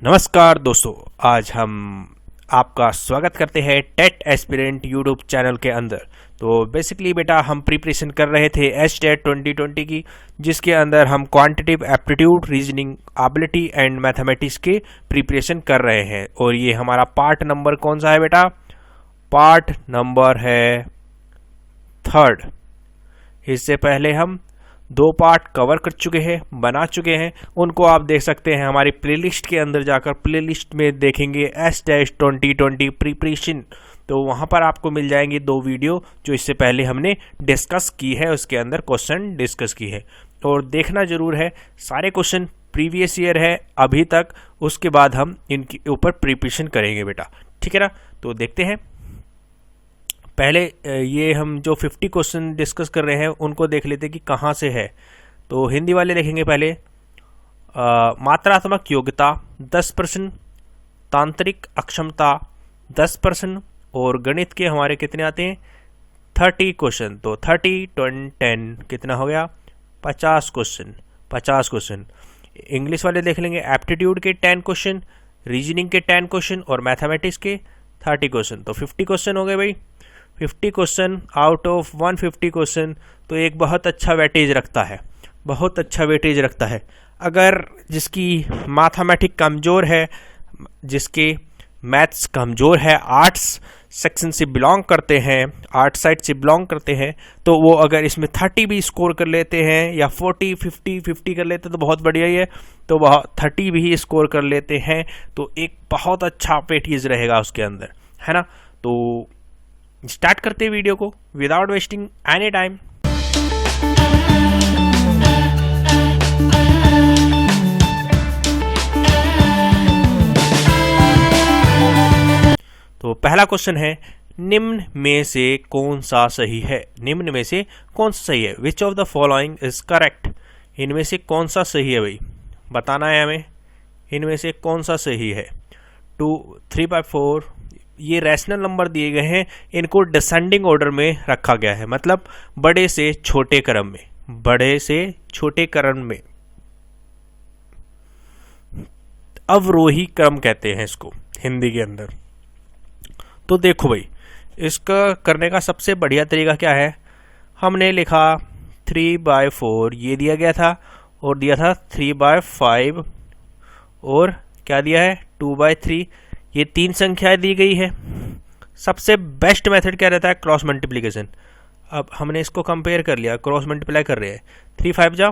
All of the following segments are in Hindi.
नमस्कार दोस्तों, आज हम आपका स्वागत करते हैं टेट एस्पिरेंट यूट्यूब चैनल के अंदर। तो बेसिकली बेटा हम प्रिपरेशन कर रहे थे एचटेट 2020 की, जिसके अंदर हम quantitative aptitude, reasoning ability and mathematics के प्रिपरेशन कर रहे हैं। और ये हमारा पार्ट नंबर कौन सा है बेटा? पार्ट नंबर है 3rd। इससे पहले हम 2 पार्ट कवर कर चुके हैं, बना चुके हैं। उनको आप देख सकते हैं हमारी प्लेलिस्ट के अंदर जाकर। प्लेलिस्ट में देखेंगे एचटेट 2020 प्रिपरेशन, तो वहाँ पर आपको मिल जाएंगे 2 वीडियो जो इससे पहले हमने डिस्कस की है, उसके अंदर क्वेश्चन डिस्कस की है। और देखना जरूर है, सारे क्वेश्चन प्रीवियस ईयर है अभी तक, उसके बाद हम इनके ऊपर प्रिपरेशन करेंगे बेटा, ठीक है ना। तो देखते हैं, पहले ये हम जो 50 क्वेश्चन डिस्कस कर रहे हैं उनको देख लेते हैं कि कहाँ से है। तो हिंदी वाले देखेंगे पहले। मात्रात्मक योग्यता 10%, तांत्रिक अक्षमता 10%, और गणित के हमारे कितने आते हैं? 30 क्वेश्चन। तो 30 10 कितना हो गया? 50 क्वेश्चन। 50 क्वेश्चन। इंग्लिश वाले देख लेंगे, एप्टीट्यूड के 10 क्वेश्चन, रीजनिंग के 10 क्वेश्चन और मैथमेटिक्स के 30 क्वेश्चन। तो 50 क्वेश्चन हो गए भाई। 50 क्वेश्चन आउट ऑफ 150 क्वेश्चन, तो एक बहुत अच्छा वेटेज रखता है, बहुत अच्छा वेटेज रखता है। अगर जिसकी मैथमेटिक्स कमज़ोर है, जिसके मैथ्स कमज़ोर है, आर्ट्स सेक्शन से बिलोंग करते हैं, आर्ट साइड से बिलोंग करते हैं, तो वो अगर इसमें 30 भी स्कोर कर लेते हैं या 40 50 कर लेते हैं तो बहुत बढ़िया ही है। तो वह 30 भी स्कोर कर लेते हैं तो एक बहुत अच्छा वेटेज रहेगा उसके अंदर, है ना। तो स्टार्ट करते हैं वीडियो को विदाउट वेस्टिंग एनी टाइम। तो पहला क्वेश्चन है, निम्न में से कौन सा सही है? निम्न में से कौन सा सही है? Which of the following is correct? इनमें से कौन सा सही है भाई, बताना है हमें। इनमें से कौन सा सही है? 2 3 by 4 ये रैशनल नंबर दिए गए हैं, इनको डिसेंडिंग ऑर्डर में रखा गया है, मतलब बड़े से छोटे क्रम में, बड़े से छोटे क्रम में, अवरोही क्रम कहते हैं इसको हिंदी के अंदर। तो देखो भाई, इसका करने का सबसे बढ़िया तरीका क्या है? हमने लिखा 3 by 4 ये दिया गया था, और दिया था 3 by 5, और क्या दिया है? 2 by 3। ये 3 संख्याएं दी गई है। सबसे बेस्ट मेथड क्या रहता है? Cross multiplication. अब हमने इसको कंपेयर कर लिया, क्रॉस मल्टीप्लाई कर रहे हैं। 3 5 जा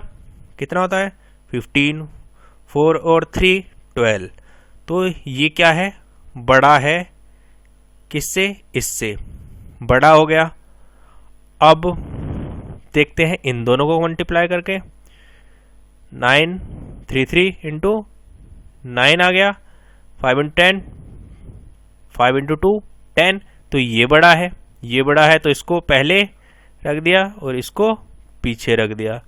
कितना होता है? 15, 4 और 3 12। तो ये क्या है? बड़ा है किससे? इससे बड़ा हो गया। अब देखते हैं इन दोनों को मल्टीप्लाई करके। 9 3 3 इंटू 9 आ गया, 5 × 10, 5 × 2 10। तो ये बड़ा है, ये बड़ा है, तो इसको पहले रख दिया और इसको पीछे रख दिया।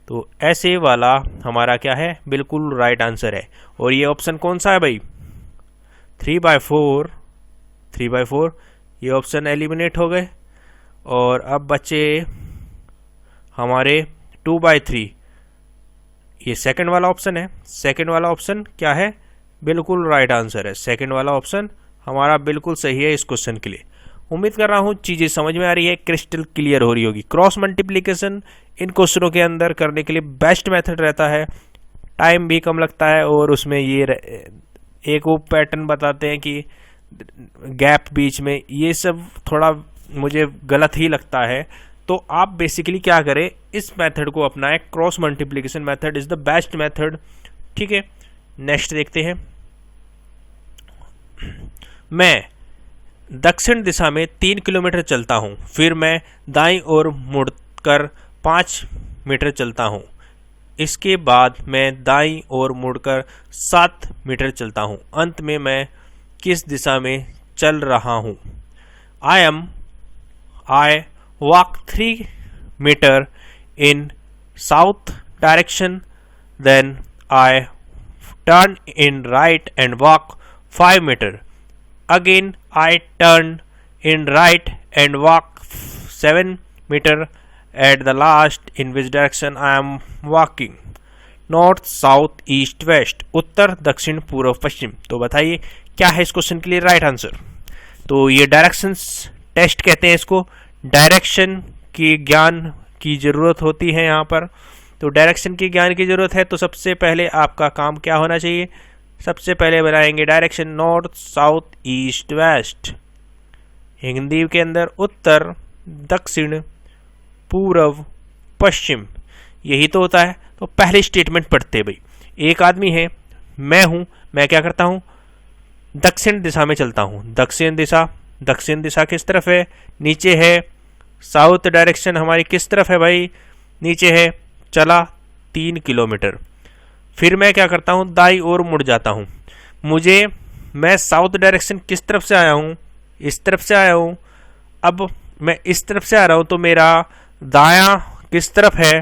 तो ऐसे वाला हमारा क्या है? बिल्कुल राइट आंसर है। और ये ऑप्शन कौन सा है भाई? 3 by 4, 3 by 4 ये ऑप्शन एलिमिनेट हो गए। और अब बचे हमारे 2 by 3, ये सेकंड वाला ऑप्शन है। सेकंड वाला ऑप्शन क्या है? बिल्कुल राइट आंसर है। सेकंड वाला ऑप्शन हमारा बिल्कुल सही है इस क्वेश्चन के लिए। उम्मीद कर रहा हूँ चीज़ें समझ में आ रही है, क्रिस्टल क्लियर हो रही होगी। क्रॉस मल्टीप्लिकेशन इन क्वेश्चनों के अंदर करने के लिए बेस्ट मेथड रहता है, टाइम भी कम लगता है, और उसमें ये एक वो पैटर्न बताते हैं कि गैप बीच में, ये सब थोड़ा मुझे गलत ही लगता है। तो आप बेसिकली क्या करें, इस मेथड को अपनाएं। Cross multiplication method is the best method, ठीक है। नेक्स्ट देखते हैं। मैं दक्षिण दिशा में 3 किलोमीटर चलता हूँ, फिर मैं दाईं ओर मुड़कर 5 मीटर चलता हूँ, इसके बाद मैं दाईं ओर मुड़कर 7 मीटर चलता हूँ, अंत में मैं किस दिशा में चल रहा हूँ? I walk 3 meter in south direction, then I turn in right and walk 5 meter. Again I turn in right and walk 7 meter. At the last, in which direction I am walking? North south east west, उत्तर दक्षिण पूर्व पश्चिम। तो बताइए क्या है इस क्वेश्चन के लिए राइट आंसर। तो ये डायरेक्शंस टेस्ट कहते हैं इसको, डायरेक्शन की ज्ञान की जरूरत होती है यहाँ पर। तो डायरेक्शन की ज्ञान की जरूरत है, तो सबसे पहले आपका काम क्या होना चाहिए, सबसे पहले बनाएंगे direction north south east waste, Hindi के अंदर उत्तर दक्षिण पूर्व पश्चिम, यही तो होता है। तो पहली स्टेटमेंट पढ़ते भाई, एक आदमी है, मैं हूं, मैं क्या करता हूं, दक्षिण दिशा में चलता हूं। दक्षिण दिशा किस तरफ है, नीचे है। साउथ डायरेक्शन हमारी किस तरफ है भाई, नीचे है। चला 3 किलोमीटर, फिर मैं क्या करता हूं, दाई ओर मुड़ जाता हूं। मैं साउथ डायरेक्शन किस तरफ से आया हूं, इस तरफ से आया हूं। अब मैं इस तरफ से आ रहा हूं, तो मेरा दायां किस तरफ है,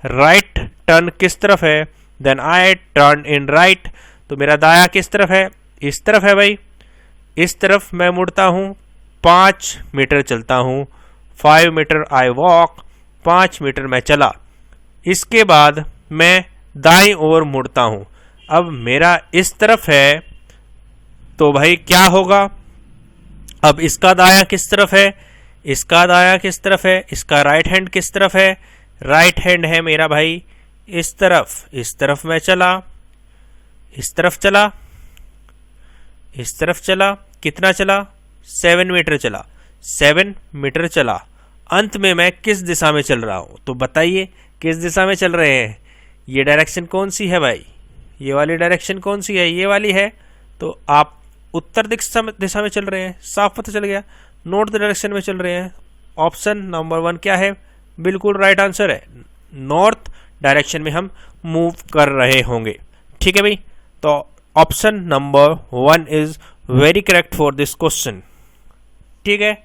राइट टर्न किस तरफ है, then I turn in right. तो मेरा दायां किस तरफ है, इस तरफ है भाई। इस तरफ मैं मुड़ता हूं, 5 मीटर चलता हूं, 5 मीटर आई वॉक, 5 मीटर मैं चला। इसके बाद मैं दाईं ओर मुड़ता हूं, अब मेरा इस तरफ है, तो भाई क्या होगा, अब इसका दायां किस तरफ है, इसका दायां किस तरफ है, इसका राइट हैंड किस तरफ है, राइट हैंड है मेरा भाई इस तरफ मैं चला, इस तरफ चला, इस तरफ चला, कितना चला, 7 मीटर चला, 7 मीटर चला। अंत में मैं किस दिशा में चल रहा हूं, तो बताइए किस दिशा में चल रहे हैं। ये डायरेक्शन कौन सी है भाई, ये वाली डायरेक्शन कौन सी है, ये वाली है। तो आप उत्तर दिशा में चल रहे हैं, साफ पता चल गया। नॉर्थ डायरेक्शन में चल रहे हैं, ऑप्शन नंबर 1 क्या है, बिल्कुल राइट आंसर है। नॉर्थ डायरेक्शन में हम मूव कर रहे होंगे, ठीक है भाई। तो option number 1 is very correct for this question, ठीक है।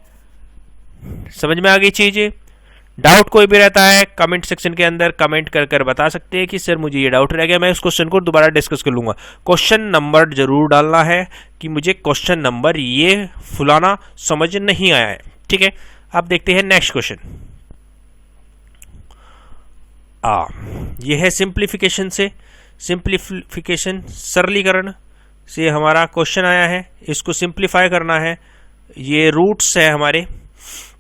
समझ में आ गई चीजें। डाउट कोई भी रहता है कमेंट सेक्शन के अंदर कमेंट कर बता सकते हैं कि सर मुझे ये डाउट रह गया, मैं इस क्वेश्चन को दोबारा डिस्कस कर लूंगा। क्वेश्चन नंबर जरूर डालना है कि मुझे क्वेश्चन नंबर ये फुलाना समझ नहीं आया है, ठीक है। अब देखते हैं नेक्स्ट क्वेश्चन। ये है सिंप्लीफिकेशन सरलीकरण से हमारा क्वेश्चन आया है, इसको सिंप्लीफाई करना है। ये रूट्स है हमारे।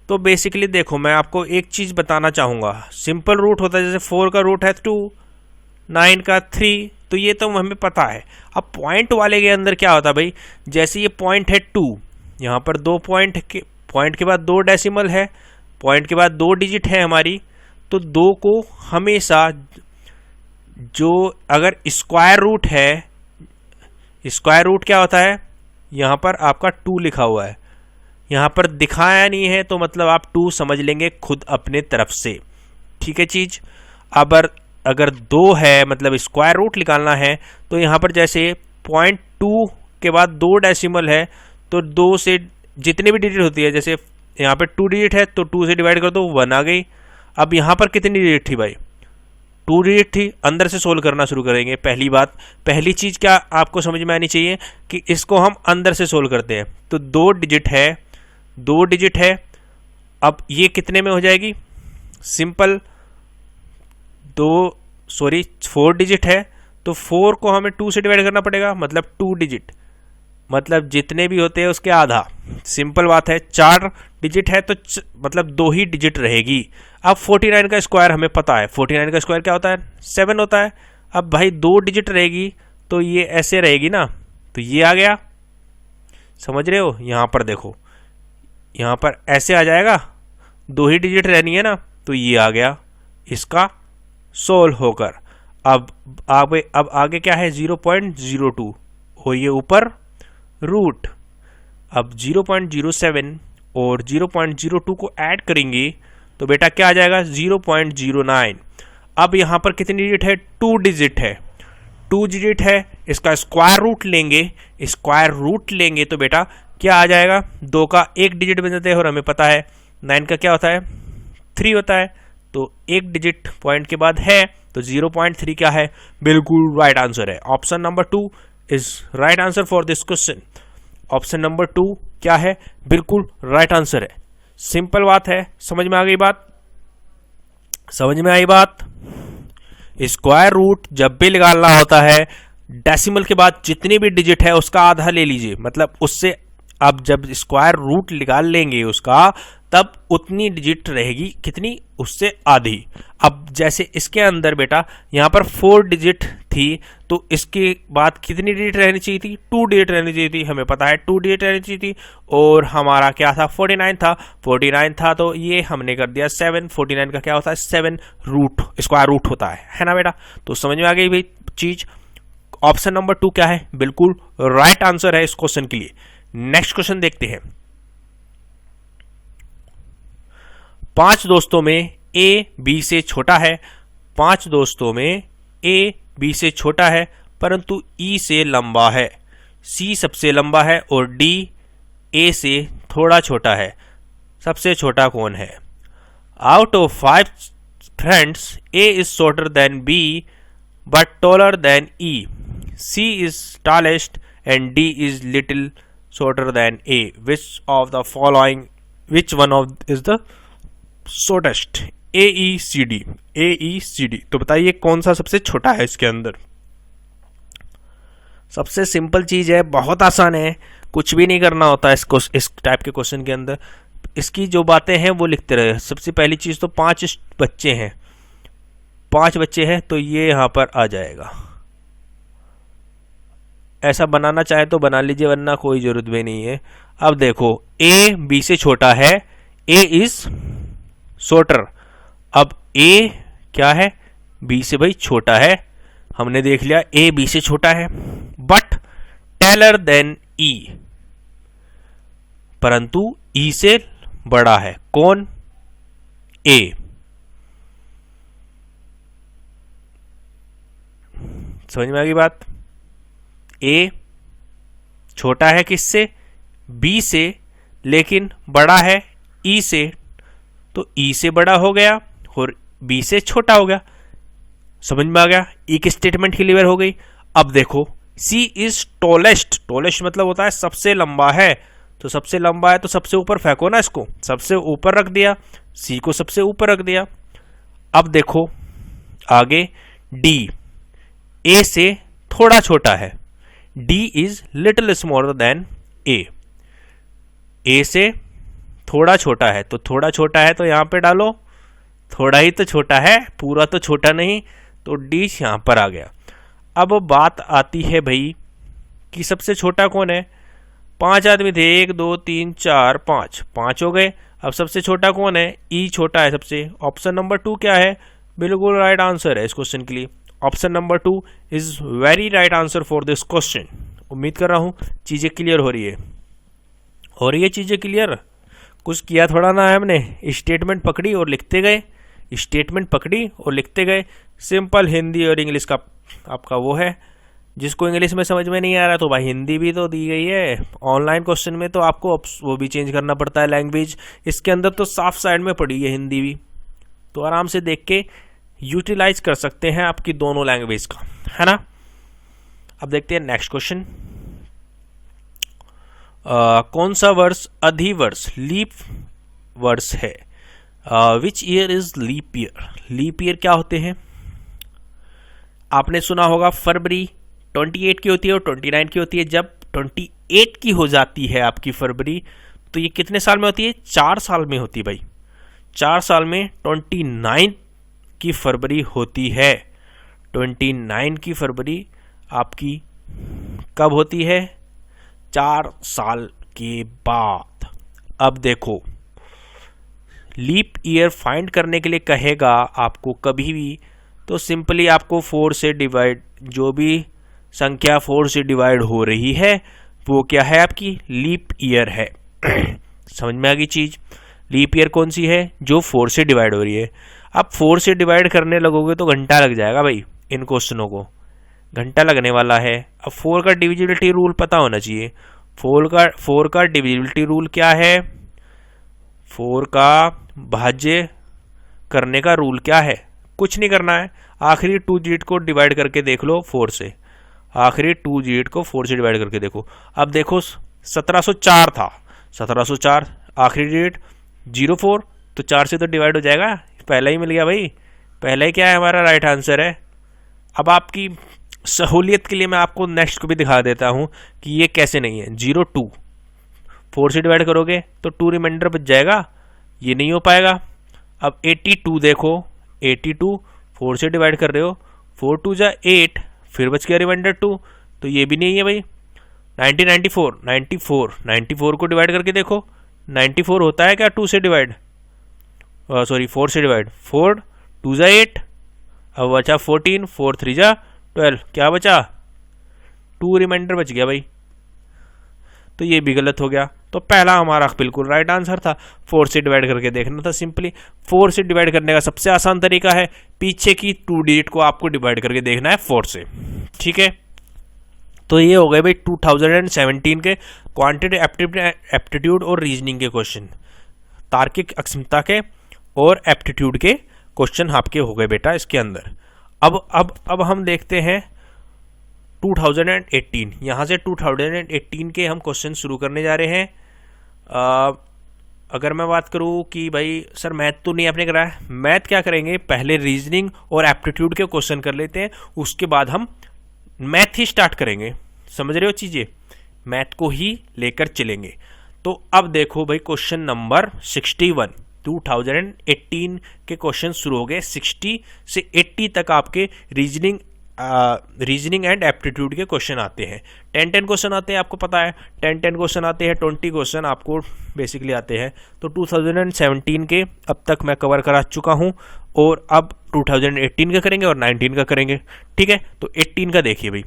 तो बेसिकली देखो, मैं आपको एक चीज बताना चाहूंगा, सिंपल रूट होता है, जैसे 4 का रूट है 2, 9 का 3, तो ये तो हमें पता है। अब पॉइंट वाले के अंदर क्या होता है भाई, जैसे ये पॉइंट है 2, यहाँ पर 2 पॉइंट के बाद 2 डेसिमल है, पॉइंट के बाद 2 डिजिट है हमारी। तो 2 को हमेशा, जो अगर स्क्वायर रूट है, स्क्वायर रूट क्या होता है, यहाँ पर आपका 2 लिखा हुआ है, यहाँ पर दिखाया नहीं है, तो मतलब आप 2 समझ लेंगे खुद अपने तरफ से, ठीक है चीज। अब अगर 2 है, मतलब स्क्वायर रूट निकालना है, तो यहाँ पर जैसे 0.2 के बाद 2 डेसिमल है, तो 2 से जितनी भी डिजिट होती है, जैसे यहाँ पे 2 डिजिट है, तो 2 से डिवाइड कर दो, 1 आ गई। अब यहाँ पर कितनी डिजिट थी भाई, 2 डिजिट थी। अंदर से सोल्व करना शुरू करेंगे। पहली चीज क्या आपको समझ में आनी चाहिए कि इसको हम अंदर से सोल्व करते हैं। तो 2 डिजिट है। अब ये कितने में हो जाएगी, सिंपल 4 डिजिट है, तो 4 को हमें 2 से डिवाइड करना पड़ेगा, मतलब 2 डिजिट, मतलब जितने भी होते हैं उसके आधा। सिंपल बात है। 4 डिजिट है तो मतलब 2 ही डिजिट रहेगी। अब 49 का स्क्वायर हमें पता है, 49 का स्क्वायर क्या होता है, 7 होता है। अब भाई 2 डिजिट रहेगी, तो ये ऐसे रहेगी ना, तो ये आ गया, समझ रहे हो। यहाँ पर देखो, यहाँ पर ऐसे आ जाएगा, 2 ही डिजिट रहनी है ना, तो ये आ गया इसका सोल्व होकर। अब आगे क्या है, 0.02 हो, ये ऊपर रूट। अब 0.07 और 0.02 को ऐड करेंगे तो बेटा क्या आ जाएगा, 0.09। अब यहाँ पर कितनी डिजिट है, 2 डिजिट है, 2 डिजिट है। इसका स्क्वायर रूट लेंगे तो बेटा क्या आ जाएगा, 2 का 1 डिजिट बन जाते हैं, और हमें पता है 9 का क्या होता है, 3 होता है। तो 1 डिजिट पॉइंट के बाद है, तो 0.3 क्या है, बिल्कुल राइट आंसर है। Option number 2 is right answer for this question. Option number 2 क्या है, बिल्कुल राइट आंसर है। सिंपल बात है, समझ में आ गई बात, स्क्वायर रूट जब भी निकालना होता है, डेसिमल के बाद जितनी भी डिजिट है उसका आधा ले लीजिए, मतलब उससे आप जब स्क्वायर रूट निकाल लेंगे उसका, तब उतनी डिजिट रहेगी कितनी, उससे आधी। अब जैसे इसके अंदर बेटा यहाँ पर 4 डिजिट थी, तो इसके बाद कितनी डिजिट रहनी चाहिए थी, 2 डिजिट रहनी चाहिए थी, हमें पता है 2 डिजिट रहनी चाहिए थी। और हमारा क्या था, 49 था, तो ये हमने कर दिया 7। 49 का क्या होता है, 7 रूट, स्क्वायर रूट होता है ना बेटा। तो समझ में आ गई भाई चीज। ऑप्शन नंबर 2 क्या है, बिल्कुल राइट आंसर है इस क्वेश्चन के लिए। नेक्स्ट क्वेश्चन देखते हैं। 5 दोस्तों में ए बी से छोटा है, 5 दोस्तों में ए बी से छोटा है परंतु ई से लंबा है, सी सबसे लंबा है और डी ए से थोड़ा छोटा है, सबसे छोटा कौन है? Out of 5 friends A is shorter than B but taller than E, C is tallest and D is little shorter than A. Which of the following, which one of is the shortest? A E C D, A E C D। तो बताइए कौन सा सबसे छोटा है इसके अंदर। सबसे सिंपल चीज है, बहुत आसान है, कुछ भी नहीं करना होता है इस टाइप के क्वेश्चन के अंदर। इसकी जो बातें हैं वो लिखते रहे। सबसे पहली चीज तो 5 बच्चे हैं, 5 बच्चे हैं तो ये यहां पर आ जाएगा। ऐसा बनाना चाहे तो बना लीजिए, वरना कोई जरूरत भी नहीं है। अब देखो ए बी से छोटा है, ए इज शॉर्टर। अब ए क्या है, बी से भाई छोटा है, हमने देख लिया ए बी से छोटा है, बट टेलर देन ई, परंतु ई से बड़ा है। कौन? ए। समझ में आ गई बात। ए छोटा है किससे, बी से, लेकिन बड़ा है ई से, तो ई से बड़ा हो गया और बी से छोटा हो गया। समझ में आ गया, ई की स्टेटमेंट क्लियर हो गई। अब देखो सी इज टॉलेस्ट, टॉलेस्ट मतलब होता है सबसे लंबा है, तो सबसे लंबा है तो सबसे ऊपर फेंको ना, इसको सबसे ऊपर रख दिया, सी को सबसे ऊपर रख दिया। अब देखो आगे डी ए से थोड़ा छोटा है, D is little smaller than A, A से थोड़ा छोटा है, तो थोड़ा छोटा है तो यहां पे डालो, थोड़ा ही तो छोटा है, पूरा तो छोटा नहीं, तो D यहां पर आ गया। अब बात आती है भाई कि सबसे छोटा कौन है। 5 आदमी थे, 1 2 3 4 5, 5 हो गए। अब सबसे छोटा कौन है, E छोटा है सबसे। ऑप्शन नंबर 2 क्या है, बिल्कुल राइट आंसर है इस क्वेश्चन के लिए। Option number 2 is very right answer for this question. उम्मीद कर रहा हूं चीजें क्लियर हो रही है। हो रही है चीजें क्लियर। कुछ किया थोड़ा ना है हमने, स्टेटमेंट पकड़ी और लिखते गए, स्टेटमेंट पकड़ी और लिखते गए। सिंपल हिंदी और इंग्लिश का आपका वो है। जिसको इंग्लिश में समझ में नहीं आ रहा तो भाई हिंदी भी तो दी गई है। ऑनलाइन क्वेश्चन में तो आपको वो भी चेंज करना पड़ता है लैंग्वेज। इसके अंदर तो साफ साइड में पड़ी है हिंदी भी, तो आराम से देख के यूटिलाइज कर सकते हैं आपकी दोनों लैंग्वेज का, है ना। अब देखते हैं नेक्स्ट क्वेश्चन। कौन सा वर्ष अधिवर्ष लीप वर्ष है? Which year is leap year? Leap year क्या होते हैं? आपने सुना होगा फरवरी 28 की होती है और 29 की होती है। जब 28 की हो जाती है आपकी फरवरी, तो ये कितने साल में होती है? 4 साल में होती है भाई। 4 साल में 29 की फरवरी होती है। 29 की फरवरी आपकी कब होती है? 4 साल के बाद। अब देखो लीप ईयर फाइंड करने के लिए कहेगा आपको कभी भी, तो सिंपली आपको 4 से डिवाइड, जो भी संख्या 4 से डिवाइड हो रही है वो क्या है? आपकी लीप ईयर है। समझ में आ गई चीज। लीप ईयर कौन सी है? जो 4 से डिवाइड हो रही है। अब 4 से डिवाइड करने लगोगे तो घंटा लग जाएगा भाई, इन क्वेश्चनों को घंटा लगने वाला है। अब 4 का डिविजिबिलिटी रूल पता होना चाहिए। 4 का डिविजिबिलिटी रूल क्या है? 4 का भाज्य करने का रूल क्या है? कुछ नहीं करना है, आखिरी 2 डिजिट को डिवाइड करके देख लो 4 से। आखिरी 2 डिजिट को 4 से डिवाइड करके देखो। अब देखो 1704 था, 1704 आखिरी डिजिट 04, तो 4 से तो डिवाइड हो जाएगा। पहला ही मिल गया भाई, पहला ही क्या है हमारा राइट आंसर है। अब आपकी सहूलियत के लिए मैं आपको नेक्स्ट को भी दिखा देता हूँ कि ये कैसे नहीं है। 0 2 4 से डिवाइड करोगे तो 2 रिमाइंडर बच जाएगा, ये नहीं हो पाएगा। अब 82 देखो, 82 4 से डिवाइड कर रहे हो, 4 2 जा 8, फिर बच गया रिमाइंडर 2, तो ये भी नहीं है भाई। 94 को डिवाइड करके देखो, 94 होता है क्या 2 से डिवाइड, सॉरी 4 से डिवाइड, 4 2 जा 8, अब बचा 14, 4 3 जा 12, क्या बचा 2 रिमाइंडर बच गया भाई, तो ये भी गलत हो गया। तो पहला हमारा बिल्कुल राइट आंसर था, 4 से डिवाइड करके देखना था सिंपली। 4 से डिवाइड करने का सबसे आसान तरीका है पीछे की 2 डिजिट को आपको डिवाइड करके देखना है 4 से, ठीक है। तो ये हो गए भाई 2017 के क्वांटिटी एप्टीट्यूड और रीजनिंग के क्वेश्चन, तार्किक अक्षमता के और एप्टीट्यूड के क्वेश्चन आपके हो गए बेटा इसके अंदर। अब हम देखते हैं 2018, यहाँ से 2018 के हम क्वेश्चन शुरू करने जा रहे हैं। अगर मैं बात करूँ कि भाई सर मैथ तो नहीं आपने कराया, मैथ क्या करेंगे, पहले रीजनिंग और एप्टीट्यूड के क्वेश्चन कर लेते हैं, उसके बाद हम मैथ ही स्टार्ट करेंगे, समझ रहे हो चीज़ें, मैथ को ही लेकर चलेंगे। तो अब देखो भाई क्वेश्चन नंबर 61, 2018 के क्वेश्चन शुरू हो गए। 60 से 80 तक आपके रीजनिंग एंड एप्टीट्यूड के क्वेश्चन आते हैं। 10 क्वेश्चन आते हैं, आपको पता है 10 क्वेश्चन आते हैं, 20 क्वेश्चन आपको बेसिकली आते हैं। तो 2017 के अब तक मैं कवर करा चुका हूं, और अब 2018 का करेंगे और 19 का करेंगे, ठीक है। तो 18 का देखिए भाई,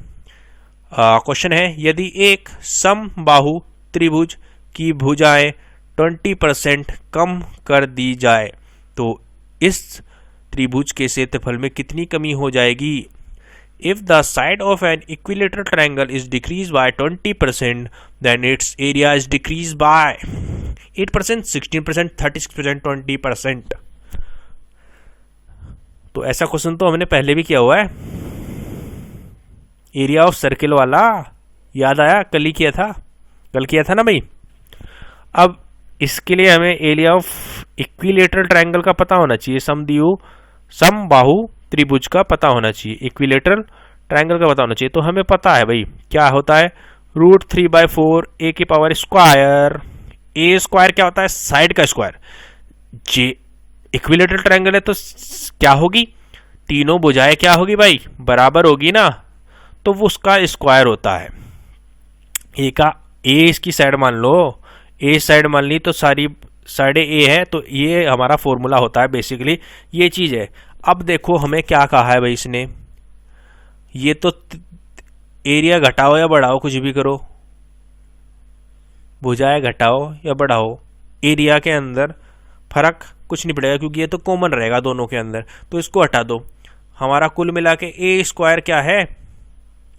क्वेश्चन है यदि एक समबाहु त्रिभुज की भुजाएं 20% कम कर दी जाए तो इस त्रिभुज के क्षेत्रफल में कितनी कमी हो जाएगी। If the side of an equilateral triangle is decreased by 20%, then its area is decreased by 8%, 16%, 36%, 20%। तो ऐसा क्वेश्चन तो हमने पहले भी किया हुआ है, एरिया ऑफ सर्किल वाला, याद आया, कल किया था ना भाई। अब इसके लिए हमें एरिया ऑफ इक्विलेटरल ट्रायंगल का पता होना चाहिए, समबाहु त्रिभुज का पता होना चाहिए, इक्विलेटरल ट्रायंगल का पता होना चाहिए। तो हमें पता है भाई क्या होता है, √3/4 a की पावर स्क्वायर, ए स्क्वायर क्या होता है, साइड का स्क्वायर। जे इक्विलेटरल ट्रायंगल है तो क्या होगी, तीनों भुजाएं क्या होगी भाई, बराबर होगी ना, तो वो उसका स्क्वायर होता है। ए इसकी साइड मान लो, ए साइड मान ली तो सारी साइड ए है, तो ये हमारा फॉर्मूला होता है, बेसिकली ये चीज है। अब देखो हमें क्या कहा है भाई इसने, ये तो एरिया घटाओ या बढ़ाओ, कुछ भी करो, भुजाएं घटाओ या बढ़ाओ, एरिया के अंदर फर्क कुछ नहीं पड़ेगा क्योंकि ये तो कॉमन रहेगा दोनों के अंदर, तो इसको हटा दो। हमारा कुल मिला के ए स्क्वायर क्या है,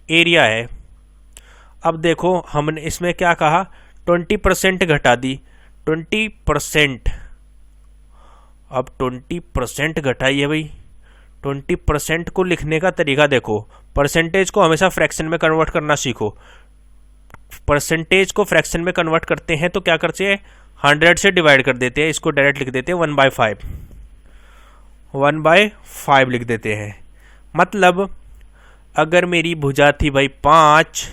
एरिया है। अब देखो हमने इसमें क्या कहा, 20% घटा दी, 20%, अब 20% घटाइए भाई। 20% को लिखने का तरीका देखो, परसेंटेज को हमेशा फ्रैक्शन में कन्वर्ट करना सीखो। परसेंटेज को फ्रैक्शन में कन्वर्ट करते हैं तो क्या करते हैं, 100 से डिवाइड कर देते हैं, इसको डायरेक्ट लिख देते हैं 1/5, 1/5 लिख देते हैं। मतलब अगर मेरी भुजा थी भाई 5,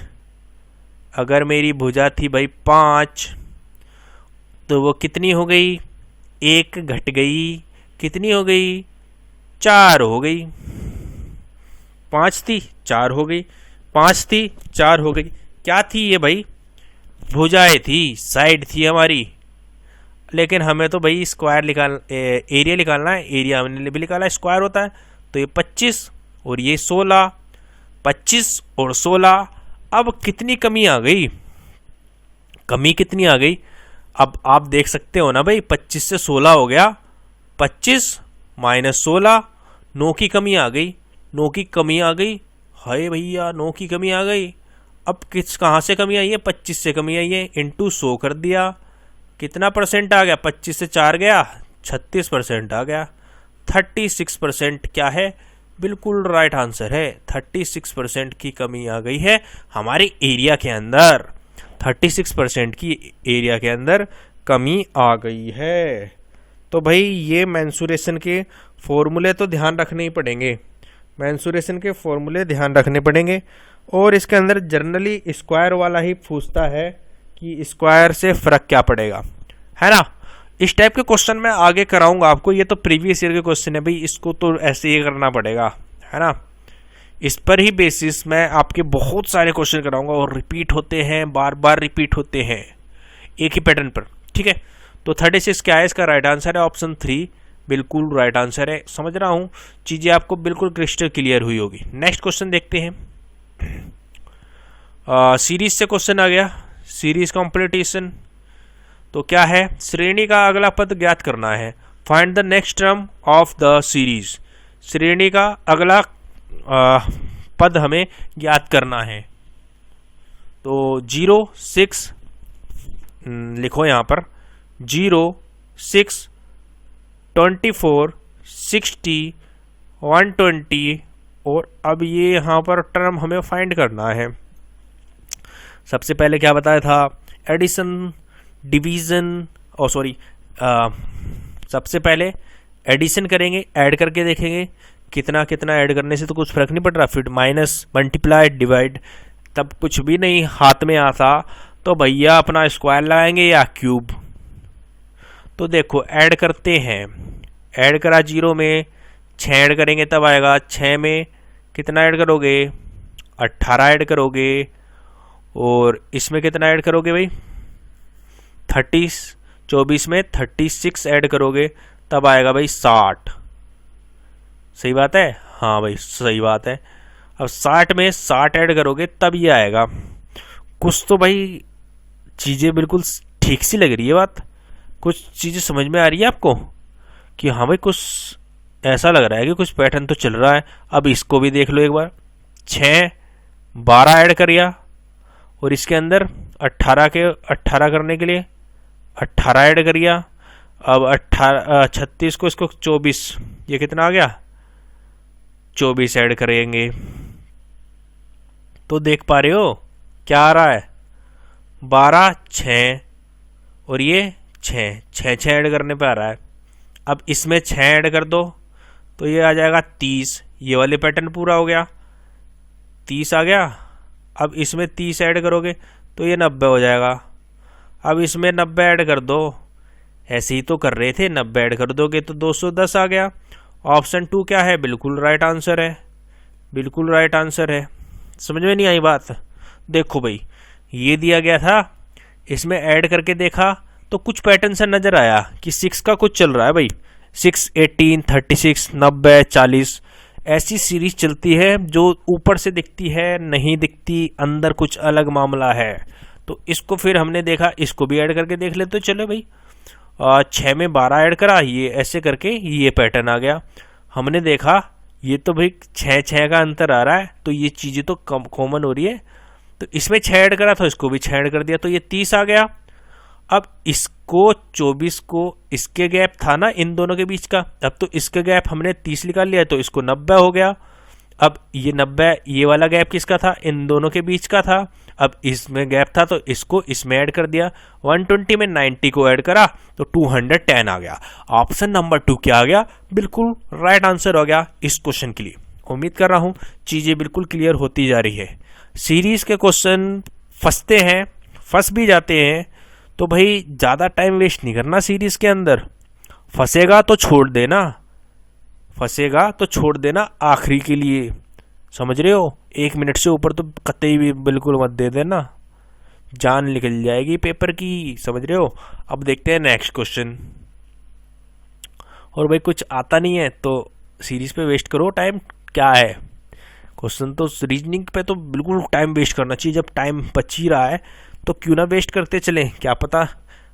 अगर मेरी भुजा थी भाई 5, तो वो कितनी हो गई, 1 घट गई, कितनी हो गई, 4 हो गई। 5 थी 4 हो गई, 5 थी 4 हो गई। क्या थी ये भाई, भुजाएं थी, साइड थी हमारी, लेकिन हमें तो भाई स्क्वायर एरिया निकालना है, एरिया हमने भी निकाला, स्क्वायर होता है। तो ये 25 और ये 16, 25 और 16। अब कितनी कमी आ गई, कमी कितनी आ गई, अब आप देख सकते हो ना भाई, 25 से 16 हो गया, 25 - 16, 9 की कमी आ गई, 9 की कमी आ गई, हाय भैया 9 की कमी आ गई। अब कहाँ से कमी आई है, 25 से कमी आई है, इंटू 100 कर दिया, कितना परसेंट आ गया, 25 से 4 गया, 36% आ गया। 36% क्या है, बिल्कुल राइट आंसर है, 36% की कमी आ गई है हमारे एरिया के अंदर, 36% की एरिया के अंदर कमी आ गई है। तो भाई ये मेंसुरेशन के फॉर्मूले तो ध्यान रखने ही पड़ेंगे, मेंसुरेशन के फॉर्मूले ध्यान रखने पड़ेंगे। और इसके अंदर जनरली स्क्वायर वाला ही पूछता है कि स्क्वायर से फ़र्क क्या पड़ेगा, है ना। इस टाइप के क्वेश्चन मैं आगे कराऊंगा आपको, ये तो प्रीवियस ईयर के क्वेश्चन है भाई, इसको तो ऐसे ही करना पड़ेगा, है ना। इस पर ही बेसिस मैं आपके बहुत सारे क्वेश्चन कराऊंगा और रिपीट होते हैं, बार बार रिपीट होते हैं एक ही पैटर्न पर, ठीक है। तो 36 क्या है, इसका राइट आंसर है ऑप्शन 3, बिल्कुल राइट आंसर है। समझ रहा हूँ चीज़ें आपको बिल्कुल क्रिस्टल क्लियर हुई होगी। नेक्स्ट क्वेश्चन देखते हैं। सीरीज से क्वेश्चन आ गया, सीरीज कॉम्पिटिशन। तो क्या है, श्रेणी का अगला पद ज्ञात करना है। Find the next term of the series. श्रेणी का अगला पद हमें ज्ञात करना है। तो 0, 6 लिखो यहाँ पर, 0, 6, 24, 60, 120। और अब ये यहाँ पर टर्म हमें फाइंड करना है। सबसे पहले क्या बताया था, एडिशन, डिवीज़न, और सॉरी सबसे पहले एडिशन करेंगे, ऐड करके देखेंगे कितना कितना ऐड करने से तो कुछ फर्क नहीं पड़ रहा, फिर माइनस, मल्टीप्लाई, डिवाइड, तब कुछ भी नहीं हाथ में आता तो भैया अपना स्क्वायर लगाएंगे या क्यूब। तो देखो ऐड करते हैं, ऐड करा 0 में, 6 ऐड करेंगे तब आएगा, 6 में कितना ऐड करोगे, 18 ऐड करोगे, और इसमें कितना ऐड करोगे भाई, 24 में 36 ऐड करोगे तब आएगा भाई 60। सही बात है, हाँ भाई सही बात है। अब 60 में 60 ऐड करोगे तब ये आएगा। कुछ तो भाई चीज़ें बिल्कुल ठीक सी लग रही है बात, कुछ चीज़ें समझ में आ रही है आपको कि हाँ भाई कुछ ऐसा लग रहा है कि कुछ पैटर्न तो चल रहा है। अब इसको भी देख लो एक बार, 6, 12 ऐड करिया, और इसके अंदर 18 करने के लिए 18 ऐड करिया। अब 36 को इसको 24, ये कितना आ गया, 24 ऐड करेंगे तो देख पा रहे हो क्या आ रहा है, 12, 6 और ये 6 ऐड करने पे आ रहा है। अब इसमें 6 ऐड कर दो तो ये आ जाएगा 30, ये वाले पैटर्न पूरा हो गया, 30 आ गया। अब इसमें 30 ऐड करोगे तो ये 90 हो जाएगा। अब इसमें 90 ऐड कर दो, ऐसे ही तो कर रहे थे, 90 ऐड कर दोगे तो 210 आ गया। ऑप्शन 2 क्या है, बिल्कुल राइट आंसर है, बिल्कुल राइट आंसर है। समझ में नहीं आई बात, देखो भाई ये दिया गया था, इसमें ऐड करके देखा तो कुछ पैटर्न से नज़र आया कि 6 का कुछ चल रहा है भाई, 6, 18, 36, 90, 40 ऐसी सीरीज चलती है जो ऊपर से दिखती है, नहीं दिखती, अंदर कुछ अलग मामला है। तो इसको फिर हमने देखा, इसको भी ऐड करके देख लेते, तो चलो भाई 6 में 12 ऐड करा, ये ऐसे करके ये पैटर्न आ गया। हमने देखा ये तो भाई 6 का अंतर आ रहा है, तो ये चीज़ें तो कॉमन हो रही है, तो इसमें 6 ऐड करा तो इसको भी 6 ऐड कर दिया तो ये 30 आ गया। अब इसको 24 को, इसके गैप था ना इन दोनों के बीच का, अब तो इसका गैप हमने 30 निकाल लिया तो इसको 90 हो गया। अब ये 90, ये वाला गैप किसका था, इन दोनों के बीच का था। अब इसमें गैप था तो इसको इसमें ऐड कर दिया, 120 में 90 को ऐड करा तो 210 आ गया। ऑप्शन नंबर 2 क्या आ गया, बिल्कुल राइट आंसर हो गया इस क्वेश्चन के लिए। उम्मीद कर रहा हूँ चीज़ें बिल्कुल क्लियर होती जा रही है। सीरीज के क्वेश्चन फंसते हैं, फंस भी जाते हैं, तो भाई ज़्यादा टाइम वेस्ट नहीं करना सीरीज के अंदर। फंसेगा तो छोड़ देना, फंसेगा तो छोड़ देना आखिरी के लिए, समझ रहे हो। 1 मिनट से ऊपर तो कतई भी बिल्कुल मत दे देना, जान निकल जाएगी पेपर की, समझ रहे हो। अब देखते हैं नेक्स्ट क्वेश्चन। और भाई कुछ आता नहीं है तो सीरीज पे वेस्ट करो टाइम, क्या है क्वेश्चन, तो रीजनिंग पे तो बिल्कुल टाइम वेस्ट करना चाहिए। जब टाइम बच ही रहा है तो क्यों ना वेस्ट करते चलें, क्या पता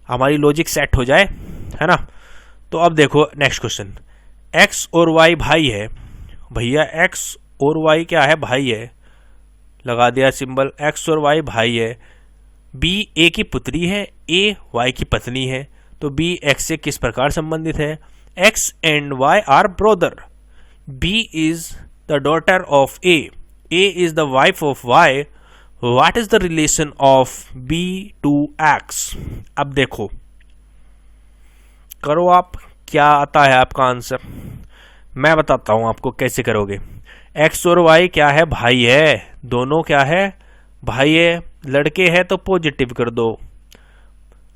हमारी लॉजिक सेट हो जाए, है ना। तो अब देखो नेक्स्ट क्वेश्चन, एक्स और वाई भाई है, भैया एक्स और वाई क्या है, भाई है, लगा दिया सिंबल, एक्स और वाई भाई है। बी ए की पुत्री है, ए वाई की पत्नी है, तो बी एक्स से किस प्रकार संबंधित है, X and Y are brother, B is the daughter of A is the wife of Y, what is the relation of B to X. अब देखो करो आप, क्या आता है आपका आंसर, मैं बताता हूं आपको कैसे करोगे। एक्स और वाई क्या है, भाई है, दोनों क्या है, भाई है। लड़के हैं तो पॉजिटिव कर दो,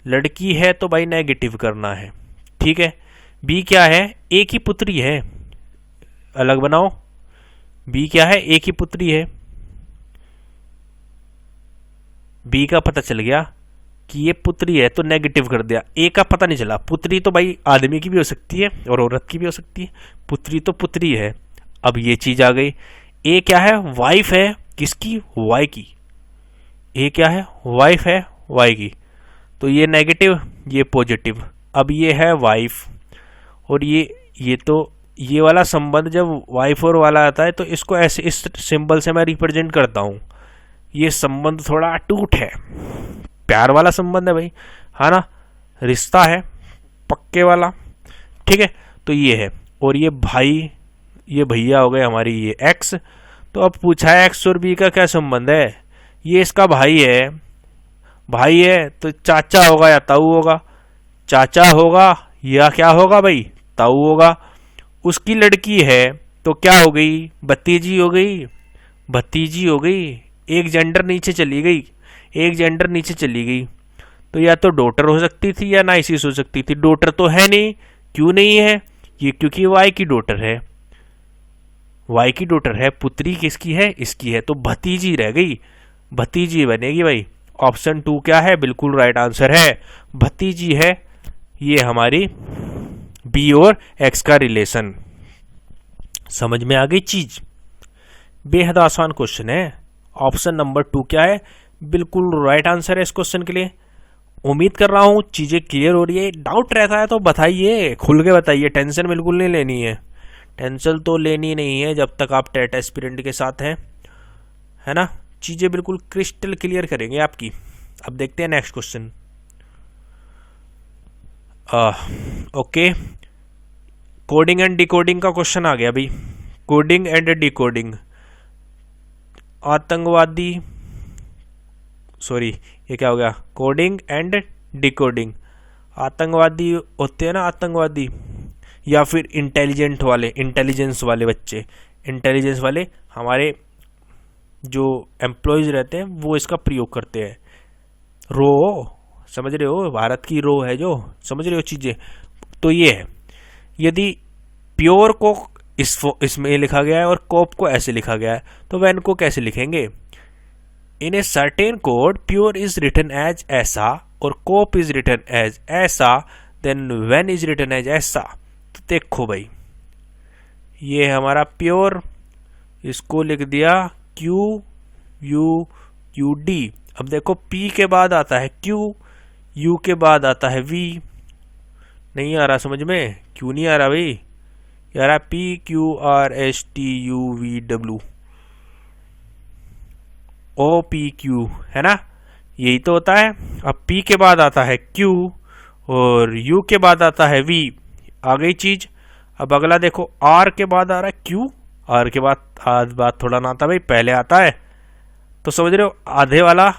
लड़की है तो भाई नेगेटिव करना है, ठीक है। बी क्या है, एक ही पुत्री है, अलग बनाओ। बी क्या है, एक ही पुत्री है। बी का पता चल गया कि ये पुत्री है तो नेगेटिव कर दिया। ए का पता नहीं चला, पुत्री तो भाई आदमी की भी हो सकती है और औरत की भी हो सकती है, पुत्री तो पुत्री है। अब ये चीज आ गई। ए क्या है, वाइफ है, किसकी, वाई की। ए क्या है, वाइफ है वाई की, तो ये नेगेटिव ये पॉजिटिव। अब ये है वाइफ और ये तो ये वाला संबंध जब वाइफ और वाला आता है तो इसको ऐसे इस सिंबल से मैं रिप्रेजेंट करता हूँ। ये संबंध थोड़ा टूट है, प्यार वाला संबंध है भाई, है ना, रिश्ता है पक्के वाला, ठीक है। तो ये है, और ये भाई, ये भैया हो गए हमारी, ये एक्स। तो अब पूछा है एक्स और बी का क्या संबंध है, ये इसका भाई है, भाई है तो चाचा होगा या ताऊ होगा, चाचा होगा या क्या होगा भाई, ताऊ होगा। उसकी लड़की है तो क्या हो गई, भतीजी हो गई, भतीजी हो गई, एक जेंडर नीचे चली गई, एक जेंडर नीचे चली गई। तो या तो डॉटर हो सकती थी या नाइसिस हो सकती थी, डॉटर तो है नहीं, क्यों नहीं है, ये क्योंकि वाई की डॉटर है, वाई की डॉटर है, पुत्री किसकी है, इसकी है, तो भतीजी रह गई, भतीजी बनेगी भाई। ऑप्शन 2 क्या है, बिल्कुल राइट आंसर है, भतीजी है। ये हमारी बी और एक्स का रिलेशन। समझ में आ गई चीज, बेहद आसान क्वेश्चन है। ऑप्शन नंबर 2 क्या है, बिल्कुल राइट आंसर है इस क्वेश्चन के लिए। उम्मीद कर रहा हूं चीजें क्लियर हो रही है। डाउट रहता है तो बताइए, खुल के बताइए, टेंशन बिल्कुल नहीं लेनी है, टेंशन तो लेनी नहीं है जब तक आप टेट एस्पिरेंट के साथ हैं, है ना। चीजें बिल्कुल क्रिस्टल क्लियर करेंगे आपकी। अब देखते हैं next question. Okay, coding and decoding का क्वेश्चन आ गया भाई। कोडिंग एंड डिकोडिंग, आतंकवादी, सॉरी ये क्या हो गया, कोडिंग एंड डिकोडिंग। आतंकवादी होते हैं ना, आतंकवादी, या फिर इंटेलिजेंट वाले, इंटेलिजेंस वाले बच्चे, इंटेलिजेंस वाले हमारे जो एम्प्लॉयज रहते हैं वो इसका प्रयोग करते हैं। रो, समझ रहे हो, भारत की रो है जो, समझ रहे हो चीजें। तो ये है, यदि प्योर को इसमें लिखा गया है और कोप को ऐसे लिखा गया है, तो वैन को कैसे लिखेंगे। In a certain code pure is written as ऐसा और कोप इज रिटन एज ऐसा, then van is written as ऐसा। तो देखो भाई, ये हमारा प्योर, इसको लिख दिया क्यू यू क्यू डी। अब देखो पी के बाद आता है क्यू, यू के बाद आता है वी। नहीं आ रहा समझ में, क्यों नहीं आ रहा भाई, यार P Q R S T U V W, O P Q, है ना, यही तो होता है। अब पी के बाद आता है क्यू और यू के बाद आता है वी, आ गई चीज। अब अगला देखो, आर के बाद आ रहा है क्यू, आर के बाद आज बात थोड़ा ना आता भाई, पहले आता है। तो समझ रहे हो, आधे वाला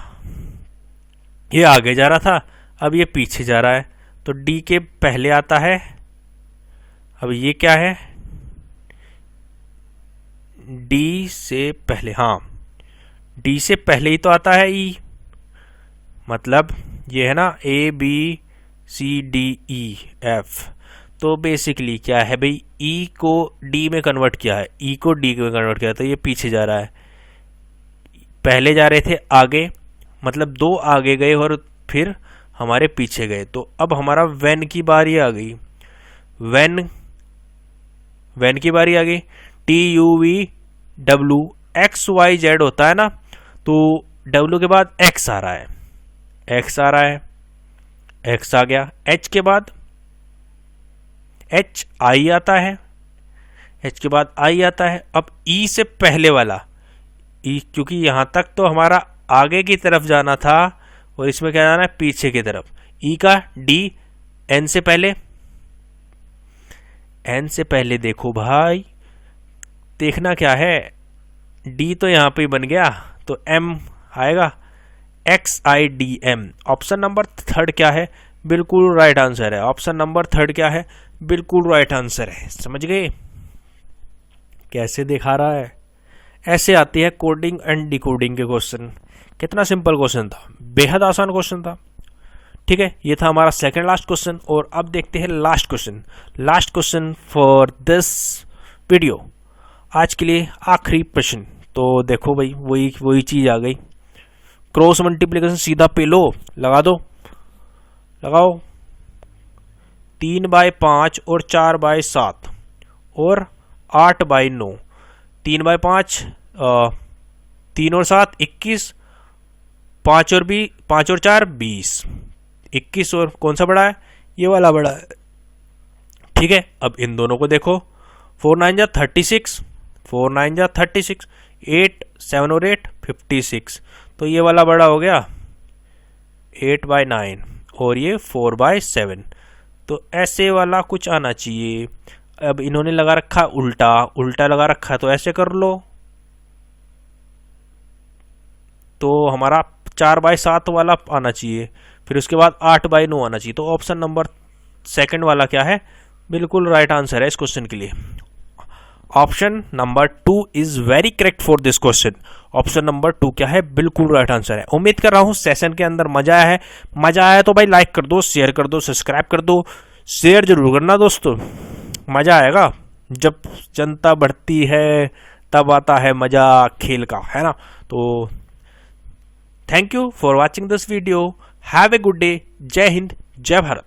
ये आगे जा रहा था, अब ये पीछे जा रहा है। तो डी के पहले आता है, अब ये क्या है, डी से पहले, हाँ डी से पहले ही तो आता है ई, मतलब ये है ना A B C D E F. तो बेसिकली क्या है भाई, ई को डी में कन्वर्ट किया है, ई को डी में कन्वर्ट किया, तो ये पीछे जा रहा है। पहले जा रहे थे आगे, मतलब 2 आगे गए और फिर हमारे पीछे गए। तो अब हमारा वैन की बारी आ गई, वैन की बारी आ गई। T U V W, X Y Z होता है ना, तो डब्ल्यू के बाद एक्स आ रहा है, एक्स आ रहा है, एक्स आ गया। एच के बाद एच आई आता है, एच के बाद आई आता है। अब ई से पहले वाला ई, क्योंकि यहां तक तो हमारा आगे की तरफ जाना था और इसमें क्या जाना है, पीछे की तरफ। ई का डी, एन से पहले, एन से पहले देखो भाई, देखना क्या है, डी तो यहां पे बन गया, तो एम आएगा, X I D M. Option number 3 क्या है, बिल्कुल राइट आंसर है। ऑप्शन नंबर 3 क्या है, बिल्कुल राइट आंसर है। समझ गए कैसे दिखा रहा है, ऐसे आती है कोडिंग एंड डिकोडिंग के क्वेश्चन। कितना सिंपल क्वेश्चन था, बेहद आसान क्वेश्चन था। ठीक है, ये था हमारा सेकंड लास्ट क्वेश्चन। और अब देखते हैं last question for this video. आज के लिए आखिरी प्रश्न। तो देखो भाई, वही चीज आ गई। क्रॉस मल्टीप्लिकेशन सीधा पे लो, लगा दो, लगाओ। 3/5 और 4/7 और 8/9। 3/5, 3 और 7 21, 5 और 4 20, 21 और कौन सा बड़ा है, ये वाला बड़ा है। ठीक है, अब इन दोनों को देखो। 4 9 जा 36, 4 9 जा 36, 8 7 और 8 56। तो ये वाला बड़ा हो गया 8/9 और ये 4/7। तो ऐसे वाला कुछ आना चाहिए। अब इन्होंने लगा रखा उल्टा लगा रखा है, तो ऐसे कर लो। तो हमारा 4/7 वाला आना चाहिए, फिर उसके बाद 8/9 आना चाहिए। तो ऑप्शन नंबर सेकंड वाला क्या है, बिल्कुल राइट आंसर है इस क्वेश्चन के लिए। Option number 2 is very correct for this question. Option number 2 क्या है, बिल्कुल राइट आंसर है। उम्मीद कर रहा हूं सेशन के अंदर मजा आया है। मजा आया तो भाई लाइक कर दो, शेयर कर दो, सब्सक्राइब कर दो। शेयर जरूर करना दोस्तों, मजा आएगा। जब जनता बढ़ती है तब आता है मजा खेल का, है ना। तो thank you for watching this video. Have a good day. जय हिंद, जय भारत।